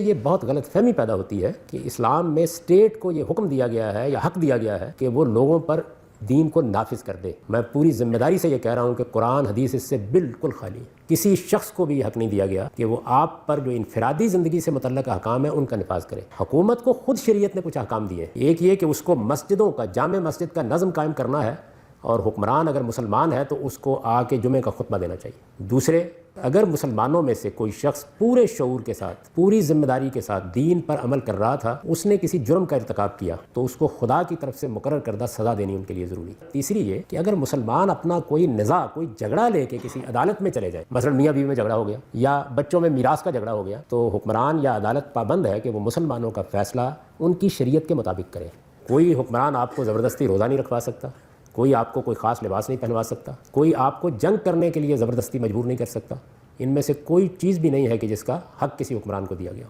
ये बहुत गलतफहमी पैदा होती है कि इस्लाम में स्टेट को ये हुक्म दिया गया है या हक दिया गया है कि वो लोगों पर दीन को नाफिज कर दे। मैं पूरी जिम्मेदारी से ये कह रहा हूँ कि कुरान हदीस इससे बिल्कुल खाली है। किसी शख्स को भी हक नहीं दिया गया कि वो आप पर जो इनफरादी ज़िंदगी से मुतल्लक अहकाम है उनका नफाज करे। हुकूमत को खुद शरीयत ने कुछ अहकाम दिए। एक ये कि उसको मस्जिदों का, जामे मस्जिद का नज़म कायम करना है और हुक्मरान अगर मुसलमान है तो उसको आके जुमे का खुतबा देना चाहिए। दूसरे, अगर मुसलमानों में से कोई शख्स पूरे शऊर के साथ, पूरी जिम्मेदारी के साथ दीन पर अमल कर रहा था, उसने किसी जुर्म का इर्तिकाब किया तो उसको खुदा की तरफ से मुकर्रर करदा सज़ा देनी उनके लिए ज़रूरी है। तीसरी ये कि अगर मुसलमान अपना कोई निज़ा, कोई झगड़ा लेके किसी अदालत में चले जाए, मसलन मियाँ बीवी में झगड़ा हो गया या बच्चों में मीरास का झगड़ा हो गया, तो हुक्मरान या अदालत पाबंद है कि वो मुसलमानों का फ़ैसला उनकी शरीयत के मुताबिक करे। कोई हुक्मरान आपको ज़बरदस्ती रोज़ा नहीं रखवा सकता, कोई आपको कोई ख़ास लिबास नहीं पहनवा सकता, कोई आपको जंग करने के लिए ज़बरदस्ती मजबूर नहीं कर सकता। इनमें से कोई चीज़ भी नहीं है कि जिसका हक किसी हुक्मरान को दिया गया हो।